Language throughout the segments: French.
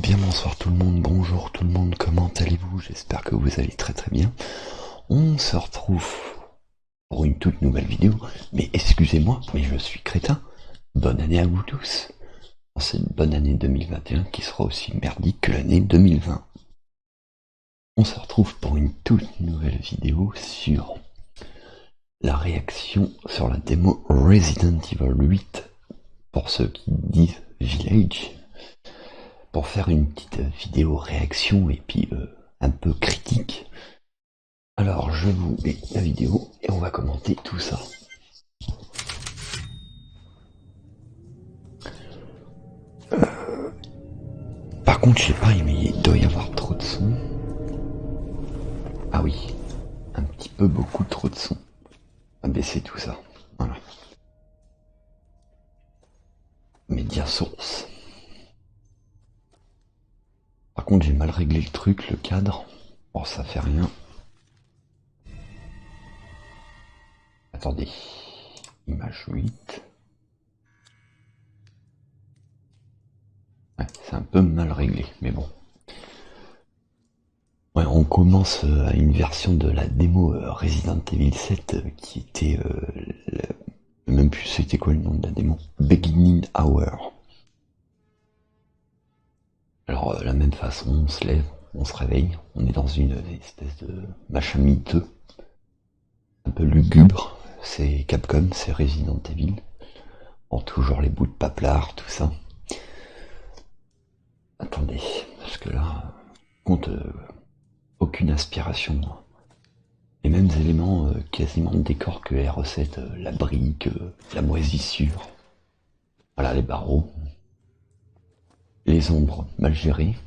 Bien bonsoir tout le monde, bonjour tout le monde, comment allez-vous? J'espère que vous allez très très bien. On se retrouve pour une toute nouvelle vidéo, mais excusez-moi, mais je suis crétin. Bonne année à vous tous. C'est une bonne année 2021 qui sera aussi merdique que l'année 2020. On se retrouve pour une toute nouvelle vidéo sur la réaction sur la démo Resident Evil 8, pour ceux qui disent Village, pour faire une petite vidéo réaction et puis un peu critique. Alors je vous mets la vidéo et on va commenter tout ça. Par contre je sais pas, mais il doit y avoir trop de son. Ah oui, un petit peu beaucoup trop de son. On va baisser tout ça. Voilà. Média source. Par contre j'ai mal réglé le truc, le cadre. Bon ça fait rien. Attendez. Image 8. Ouais, c'est un peu mal réglé, mais bon. Ouais, on commence à une version de la démo Resident Evil 7 qui était... même plus c'était quoi le nom de la démo? Beginning Hour. Alors la même façon, on se lève, on se réveille, on est dans une espèce de machin miteux, un peu lugubre, c'est Capcom, c'est Resident Evil, en toujours les bouts de paplard, tout ça. Attendez, parce que là, compte aucune inspiration. Les mêmes éléments quasiment de décor que les recettes, la brique, la moisissure, voilà les barreaux, les ombres mal gérées.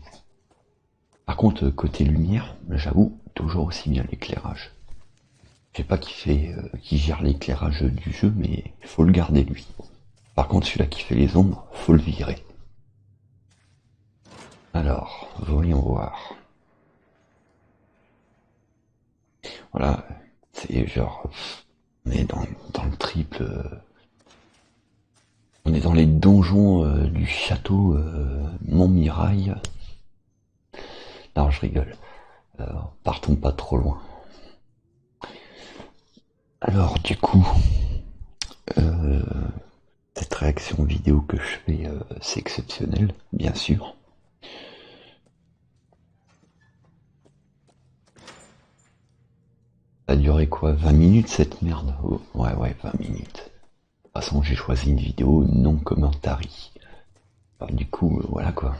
Par contre, côté lumière, j'avoue, toujours aussi bien l'éclairage. Je sais pas qui gère l'éclairage du jeu, mais il faut le garder lui. Par contre, celui-là qui fait les ombres, faut le virer. Alors, voyons voir. Voilà, c'est genre, on est dans le triple. On est dans les donjons du château Montmirail. Non, je rigole. Partons pas trop loin. Alors, du coup, cette réaction vidéo que je fais, c'est exceptionnel, bien sûr. Ça a duré quoi, 20 minutes cette merde? Oh, ouais, 20 minutes. De toute façon, j'ai choisi une vidéo non commentary. Alors, du coup, voilà quoi.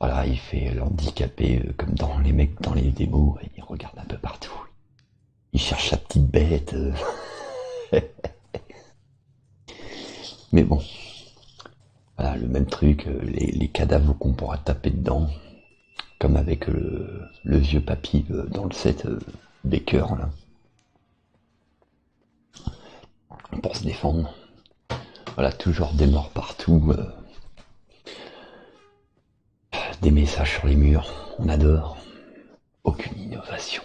Voilà, il fait l'handicapé comme dans les mecs dans les démos, il regarde un peu partout. Il cherche sa petite bête. Mais bon. Voilà, le même truc, les cadavres qu'on pourra taper dedans. Comme avec le vieux papy dans le set des cœurs là. Pour se défendre. Voilà, toujours des morts partout. Des messages sur les murs, on adore. Aucune innovation.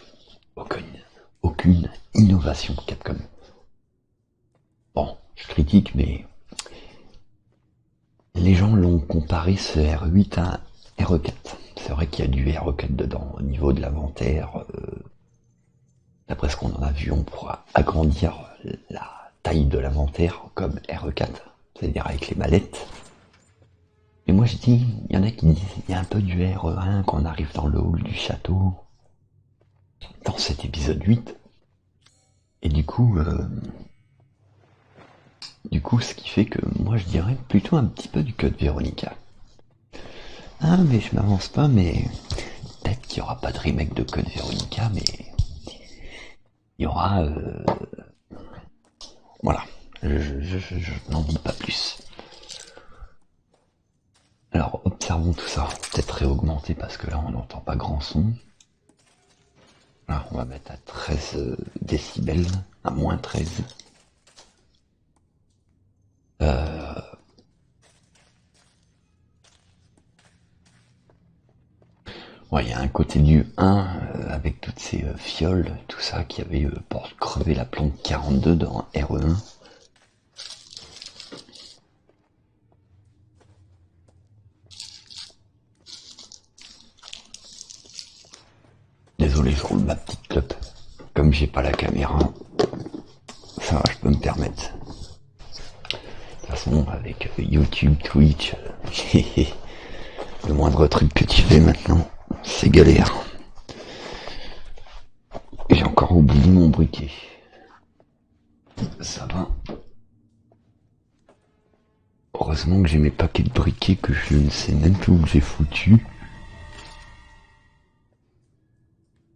Aucune innovation Capcom. Bon, je critique, mais les gens l'ont comparé ce R8 à un RE4. C'est vrai qu'il y a du RE4 dedans. Au niveau de l'inventaire, d'après ce qu'on en a vu, on pourra agrandir la taille de l'inventaire comme RE4, c'est-à-dire avec les mallettes. Et moi je dis, il y en a qui disent, il y a un peu du RE1 quand on arrive dans le hall du château, dans cet épisode 8. Et du coup, ce qui fait que moi je dirais plutôt un petit peu du Code Veronica. Ah mais je m'avance pas, mais peut-être qu'il n'y aura pas de remake de Code Veronica, mais il y aura... Voilà, je n'en dis pas plus. Alors observons tout ça, peut-être réaugmenter parce que là on n'entend pas grand son. Là on va mettre à 13 décibels, à moins 13. Ouais, il y a un côté du 1 avec toutes ces fioles, tout ça qui avait pour crever la plante 42 dans RE1. les jours de ma petite clope. Comme j'ai pas la caméra, ça je peux me permettre. De toute façon, avec YouTube, Twitch, le moindre truc que tu fais maintenant, c'est galère. J'ai encore oublié mon briquet. Ça va. Heureusement que j'ai mes paquets de briquets que je ne sais même plus où j'ai foutu.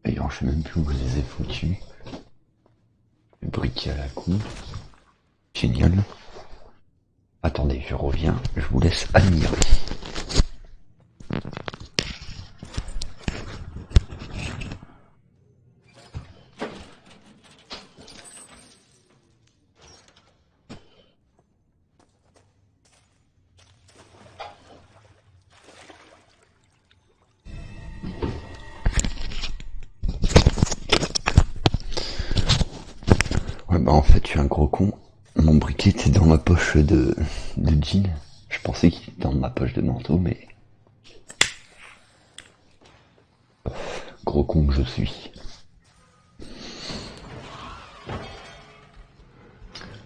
D'ailleurs, je sais même plus où je les ai foutus. Le briquet à la coupe. Génial. Attendez, je reviens. Je vous laisse admirer. Ouais, bah en fait, je suis un gros con. Mon briquet était dans ma poche de jean. Je pensais qu'il était dans ma poche de manteau, mais... Gros con que je suis.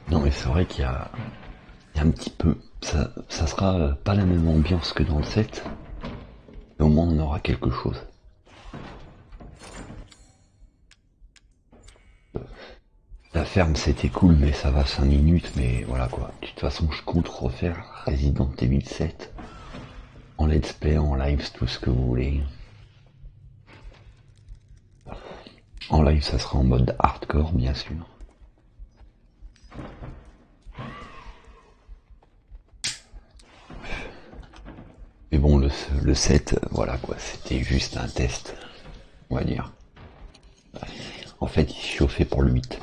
Non mais c'est vrai qu'il y a un petit peu... Ça sera pas la même ambiance que dans le set. Mais au moins on aura quelque chose. La ferme c'était cool mais ça va 5 minutes, mais voilà quoi. De toute façon je compte refaire Resident Evil 7 en let's play, en live, tout ce que vous voulez. En live ça sera en mode hardcore bien sûr. Mais bon le 7, voilà quoi, c'était juste un test, on va dire. En fait il se chauffait pour le 8.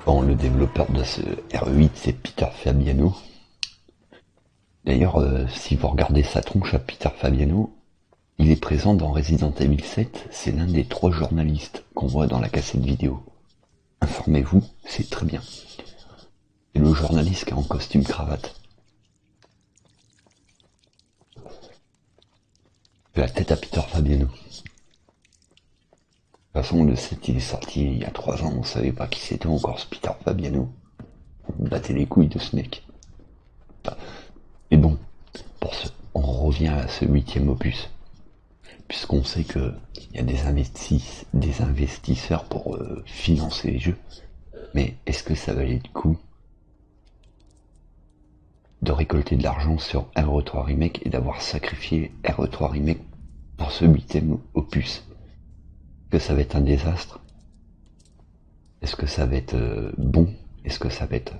Bon, le développeur de ce RE8 c'est Peter Fabiano. D'ailleurs, si vous regardez sa tronche à Peter Fabiano, il est présent dans Resident Evil 7, c'est l'un des 3 journalistes qu'on voit dans la cassette vidéo. Informez-vous, c'est très bien. C'est le journaliste qui est en costume cravate. La tête à Peter Fabiano. De toute façon, le 7 il est sorti il y a 3 ans, on savait pas qui c'était encore ce Peter Fabiano. On battait les couilles de ce mec. Mais bon, on revient à ce 8e opus. Puisqu'on sait qu'il y a des investisseurs pour financer les jeux. Mais est-ce que ça valait le coup de récolter de l'argent sur RE3 Remake et d'avoir sacrifié RE3 Remake pour ce 8e opus? Est-ce que ça va être un désastre? Est-ce que ça va être bon? Est-ce que ça va être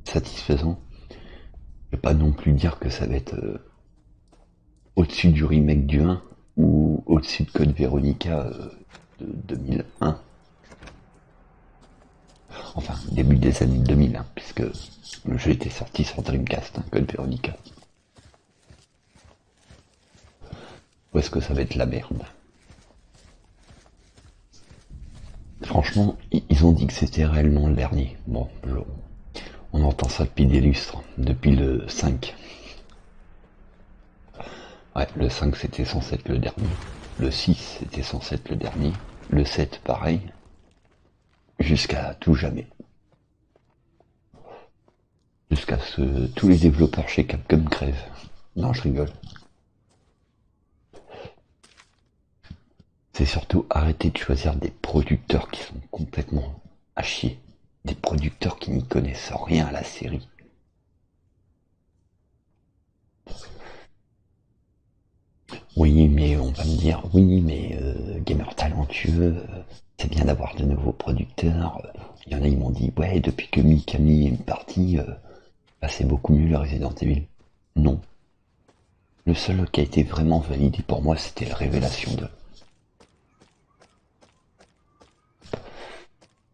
satisfaisant? Je vais pas non plus dire que ça va être au-dessus du remake du 1 ou au-dessus de Code Veronica de 2001. Enfin, début des années 2000, hein, puisque le jeu était sorti sur Dreamcast, hein, Code Veronica. Ou est-ce que ça va être la merde? Franchement, ils ont dit que c'était réellement le dernier. Bon, on entend ça depuis des lustres, depuis le 5. Ouais, le 5 c'était censé être le dernier. Le 6 c'était censé être le dernier. Le 7 pareil. Jusqu'à tout jamais. Jusqu'à ce que tous les développeurs chez Capcom crèvent. Non, je rigole. C'est surtout arrêter de choisir des producteurs qui sont complètement à chier. Des producteurs qui n'y connaissent rien à la série. Oui, mais on va me dire, oui, mais gamer talentueux, c'est bien d'avoir de nouveaux producteurs. Il y en a, ils m'ont dit, ouais, depuis que Mikami est parti, bah, c'est beaucoup mieux le Resident Evil. Non. Le seul qui a été vraiment validé pour moi, c'était la Révélation 2.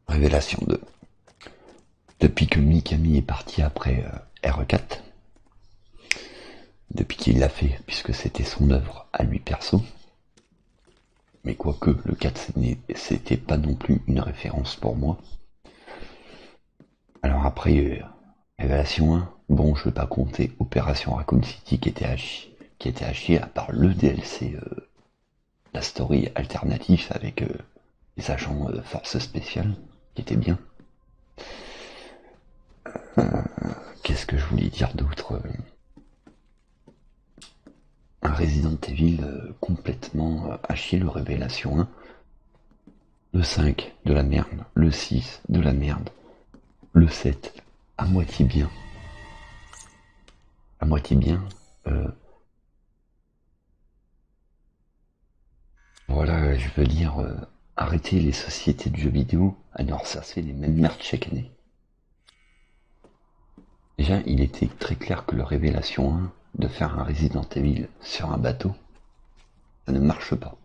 Révélation 2. Depuis que Mikami est parti après RE4, depuis qu'il l'a fait, puisque c'était son œuvre à lui perso, mais quoique le 4 c'était pas non plus une référence pour moi. Alors après, Révélation 1, bon je vais pas compter Opération Raccoon City qui était à chier. qui était à chier, à part le DLC, la story alternative avec les agents forces spéciales, qui était bien. Qu'est-ce que je voulais dire d'autre? Un Resident Evil complètement à chier, le Révélation 1. Le 5, de la merde. Le 6, de la merde. Le 7, à moitié bien. À moitié bien. Voilà, je veux dire, arrêter les sociétés de jeux vidéo à nous ressasser les mêmes merdes chaque année. Déjà, il était très clair que le Révélation 1, de faire un Resident Evil sur un bateau, ça ne marche pas.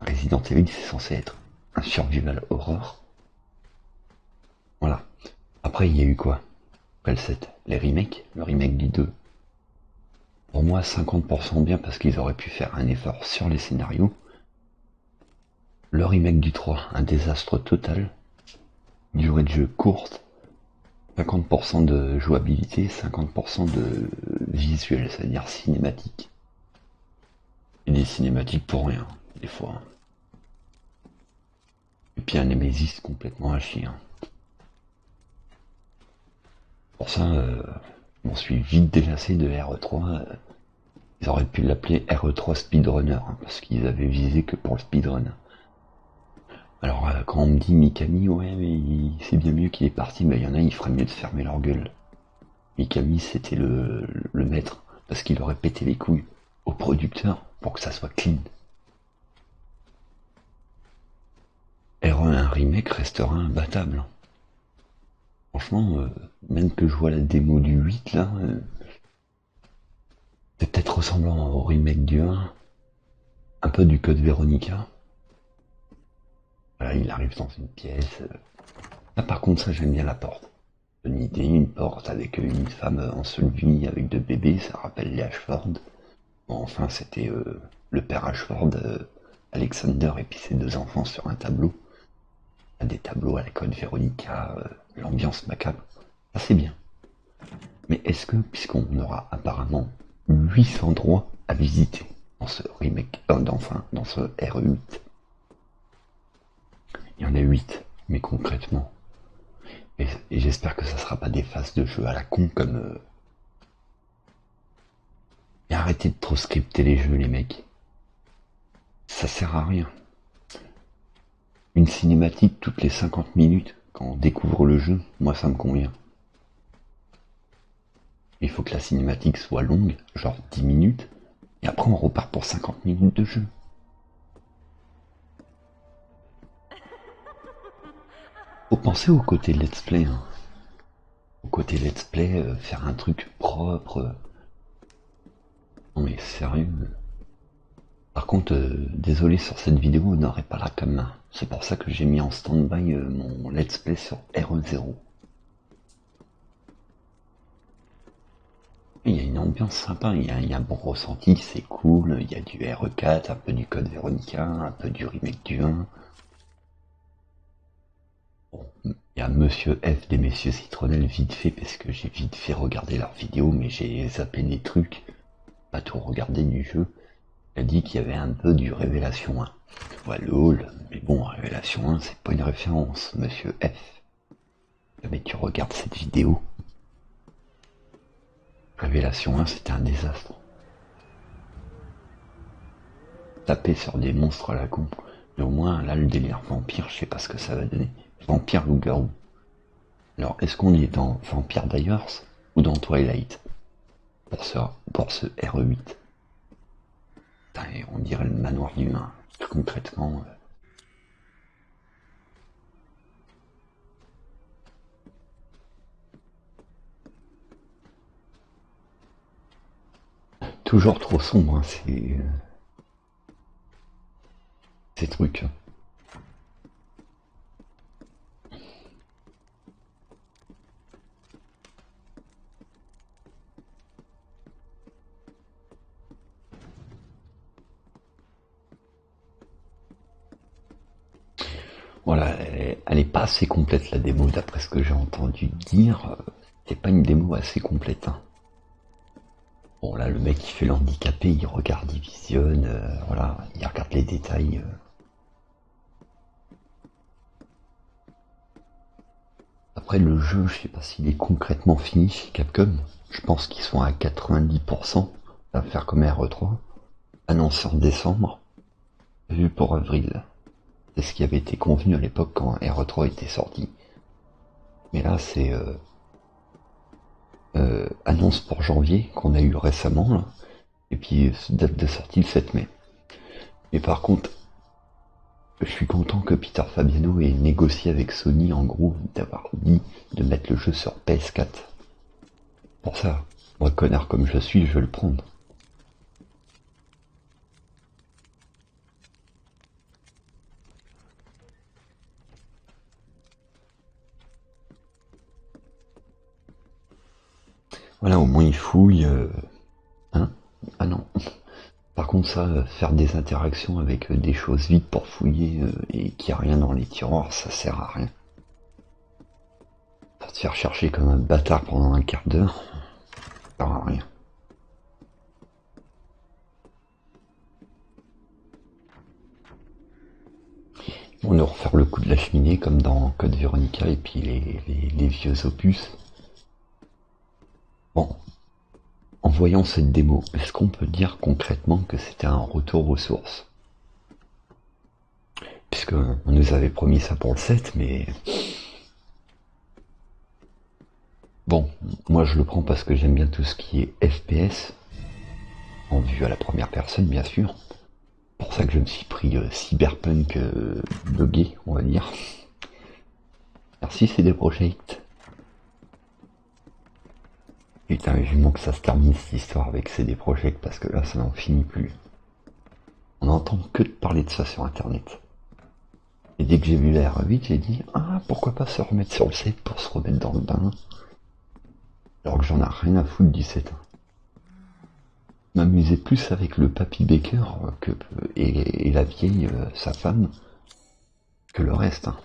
Resident Evil, c'est censé être un survival horror. Voilà. Après, il y a eu quoi? Après le 7, les remakes, le remake du 2. Pour moi, 50% bien parce qu'ils auraient pu faire un effort sur les scénarios. Le remake du 3, un désastre total. Durée de jeu courte. 50% de jouabilité, 50% de visuel, c'est-à-dire cinématique. Et des cinématiques pour rien, des fois. Et puis un Nemesis complètement à chier. Pour ça, je m'en suis vite délassé de RE3. Ils auraient pu l'appeler RE3 Speedrunner, parce qu'ils avaient visé que pour le speedrun. Alors quand on me dit Mikami, ouais mais c'est bien mieux qu'il est parti, il y en a, il ferait mieux de fermer leur gueule. Mikami c'était le maître, parce qu'il aurait pété les couilles au producteur pour que ça soit clean. RE1 remake restera imbattable. Franchement, même que je vois la démo du 8 là, c'est peut-être ressemblant au remake du 1, un peu du code Veronica. Voilà, il arrive dans une pièce. Là par contre ça j'aime bien la porte. Une idée, une porte avec une femme ensevelie avec deux bébés, ça rappelle les Ashford. Bon, enfin c'était le père Ashford, Alexander et puis ses deux enfants sur un tableau. Des tableaux à la code Veronica, l'ambiance macabre, ça c'est bien. Mais est-ce que, puisqu'on aura apparemment 8 endroits à visiter dans ce remake, dans ce RE8, il y en a 8, mais concrètement, et j'espère que ça sera pas des phases de jeu à la con comme... Et arrêtez de trop scripter les jeux les mecs, ça sert à rien. Une cinématique toutes les 50 minutes, quand on découvre le jeu, moi ça me convient. Il faut que la cinématique soit longue, genre 10 minutes, et après on repart pour 50 minutes de jeu. Faut penser au côté let's play. Au côté let's play, faire un truc propre. Non mais sérieux. Par contre, désolé sur cette vidéo, on n'aurait pas la cam. C'est pour ça que j'ai mis en stand-by mon let's play sur RE0. Il y a une ambiance sympa, il y a un bon ressenti, c'est cool, il y a du RE4, un peu du code Veronica, un peu du remake du 1. Bon, il y a Monsieur F des Messieurs Citronnelle vite fait, parce que j'ai vite fait regarder leurs vidéos, mais j'ai zappé des trucs, pas tout regardé du jeu. Il a dit qu'il y avait un peu du Révélation 1. Ouais, lol, mais bon, Révélation 1, c'est pas une référence, Monsieur F. Mais tu regardes cette vidéo. Révélation 1, c'était un désastre. Taper sur des monstres à la con. Mais au moins, là, le délire vampire, je sais pas ce que ça va donner. Vampire loup-garou. Alors, est-ce qu'on est dans Vampire Diaries ou dans Twilight pour ce RE8? Putain, on dirait le manoir du 1. Concrètement... Toujours trop sombre, hein, ces trucs. Voilà, elle est pas assez complète la démo, d'après ce que j'ai entendu dire. C'est pas une démo assez complète. Hein. Bon là le mec il fait l'handicapé, il regarde, il visionne, voilà, il regarde les détails. Après le jeu, je sais pas s'il est concrètement fini chez Capcom. Je pense qu'ils sont à 90%. Ça va faire comme RE3. Annoncé en décembre. Vu pour avril. C'est ce qui avait été convenu à l'époque quand RE3 était sorti. Mais là c'est annonce pour janvier qu'on a eu récemment là. Et puis date de sortie le 7 mai. Mais par contre, je suis content que Peter Fabiano ait négocié avec Sony en gros d'avoir dit de mettre le jeu sur PS4. Pour ça, moi connard comme je suis, je vais le prendre. Voilà, au moins il fouille. Hein? Ah non. Par contre ça, faire des interactions avec des choses vides pour fouiller et qu'il n'y a rien dans les tiroirs, ça sert à rien. Pour te faire chercher comme un bâtard pendant un quart d'heure, ça sert à rien. On va refaire le coup de la cheminée comme dans Code Veronica et puis les vieux opus. Bon, en voyant cette démo, est-ce qu'on peut dire concrètement que c'était un retour aux sources? Puisque on nous avait promis ça pour le 7, mais... Bon, moi je le prends parce que j'aime bien tout ce qui est FPS, en vue à la première personne bien sûr. Pour ça que je me suis pris Cyberpunk buggé, on va dire. Merci CD Projekt. Putain, vivement que ça se termine cette histoire avec CD Projekt parce que là ça n'en finit plus. On n'entend que de parler de ça sur internet. Et dès que j'ai vu la R8, j'ai dit ah pourquoi pas se remettre sur le 7 pour se remettre dans le bain. Alors que j'en ai rien à foutre du 7. M'amusais plus avec le Papy Baker et la vieille, sa femme, que le reste. Hein.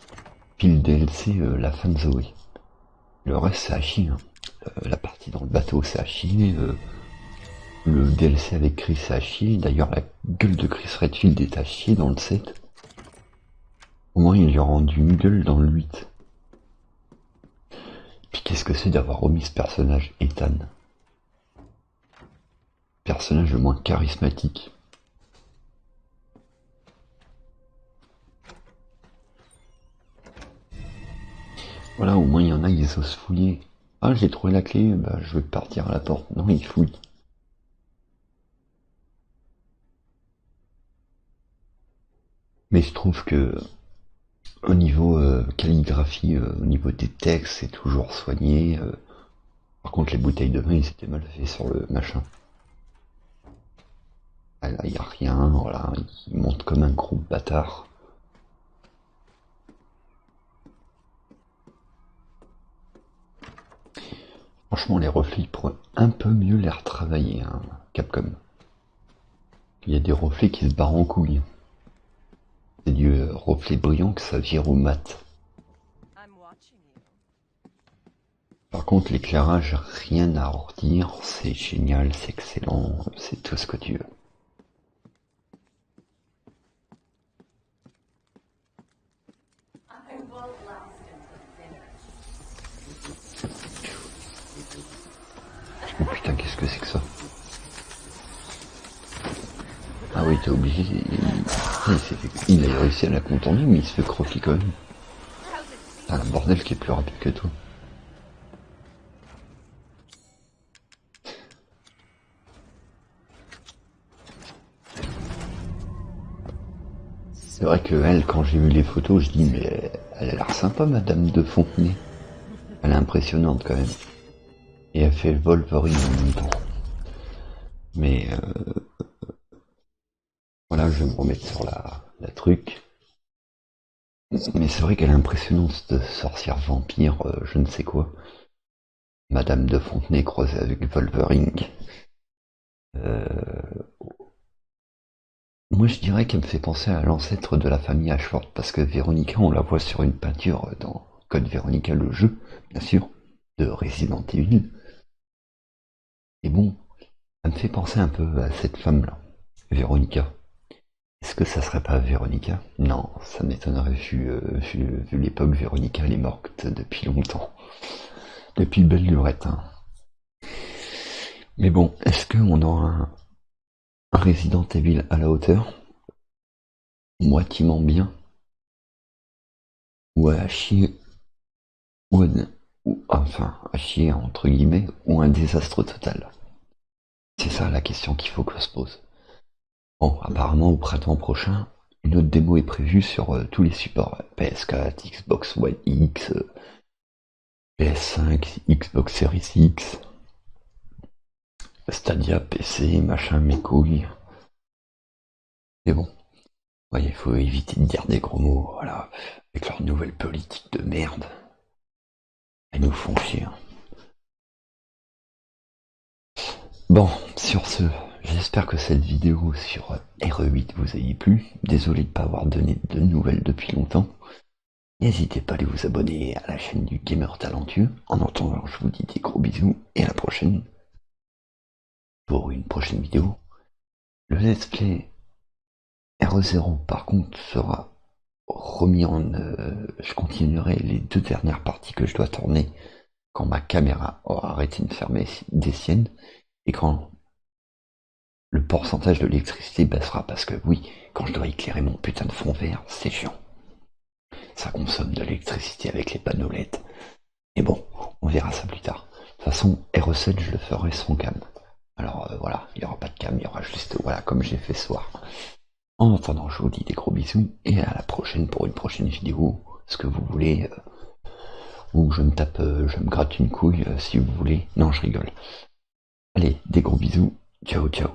Puis le DLC, la femme Zoé. Le reste c'est à chier. Hein. La partie dans le bateau c'est à chier. Le DLC avec Chris c'est à chier. D'ailleurs la gueule de Chris Redfield est à chier dans le 7. Au moins il lui a rendu une gueule dans le 8. Puis qu'est-ce que c'est d'avoir remis ce personnage, Ethan? Personnage le moins charismatique. Voilà, au moins il y en a, ils osent fouiller. Ah, j'ai trouvé la clé, bah je vais partir à la porte. Non, il fouille. Mais je trouve que au niveau calligraphie, au niveau des textes, c'est toujours soigné. Par contre, les bouteilles de vin, ils étaient mal faits sur le machin. Ah, là, il n'y a rien, voilà, il monte comme un gros bâtard. Franchement, les reflets pourraient un peu mieux les retravailler, hein, Capcom. Il y a des reflets qui se barrent en couille. C'est du reflet brillant que ça vire au mat. Par contre, l'éclairage, rien à redire, c'est génial, c'est excellent, c'est tout ce que tu veux. Oh putain, qu'est-ce que c'est que ça? Ah oui, t'es obligé. Il a réussi à la contourner, mais il se fait croquer quand même. Ah, un bordel qui est plus rapide que toi. C'est vrai que elle, quand j'ai vu les photos, je dis mais elle a l'air sympa, Madame de Fontenay. Elle est impressionnante quand même. Et elle fait le Wolverine en même temps. Mais voilà, je vais me remettre sur la truc. Mais c'est vrai qu'elle est impressionnante, cette sorcière vampire, je ne sais quoi. Madame de Fontenay croisée avec Wolverine. Moi je dirais qu'elle me fait penser à l'ancêtre de la famille Ashford, parce que Veronica, on la voit sur une peinture dans Code Veronica, le jeu, bien sûr, de Resident Evil. Et bon, Ça me fait penser un peu à cette femme-là, Véronica. Est-ce que ça serait pas Véronica? Non, ça m'étonnerait vu l'époque. Véronica, elle est morte depuis longtemps. Depuis belle lurette, hein. Mais bon, est-ce qu'on aura un Resident Evil à la hauteur? Moitiément bien? Ou à chier? Enfin, à chier entre guillemets, ou un désastre total? C'est ça la question qu'il faut qu'on se pose. Bon, apparemment au printemps prochain, une autre démo est prévue sur tous les supports. PS4, Xbox One X, PS5, Xbox Series X, Stadia, PC, machin, mes couilles. Mais bon, il faut éviter de dire des gros mots, voilà, avec leur nouvelle politique de merde. Elles nous font chier, hein. Bon, sur ce, j'espère que cette vidéo sur RE8 vous a plu. Désolé de ne pas avoir donné de nouvelles depuis longtemps. N'hésitez pas à aller vous abonner à la chaîne du Gamer Talentueux. En attendant, je vous dis des gros bisous et à la prochaine pour une prochaine vidéo. Le let's play RE0 par contre sera remis en... je continuerai les 2 dernières parties que je dois tourner quand ma caméra aura arrêté de fermer des siennes et quand le pourcentage de l'électricité baissera, parce que oui, quand je dois éclairer mon putain de fond vert, c'est chiant. Ça consomme de l'électricité avec les panneaux LED. Mais bon, on verra ça plus tard. De toute façon, RE7, je le ferai sans cam. Alors voilà, il n'y aura pas de cam, il y aura juste, voilà, comme j'ai fait ce soir. En attendant, je vous dis des gros bisous, et à la prochaine pour une prochaine vidéo, ce que vous voulez, ou je me gratte une couille si vous voulez. Non, je rigole. Allez, des gros bisous, ciao ciao.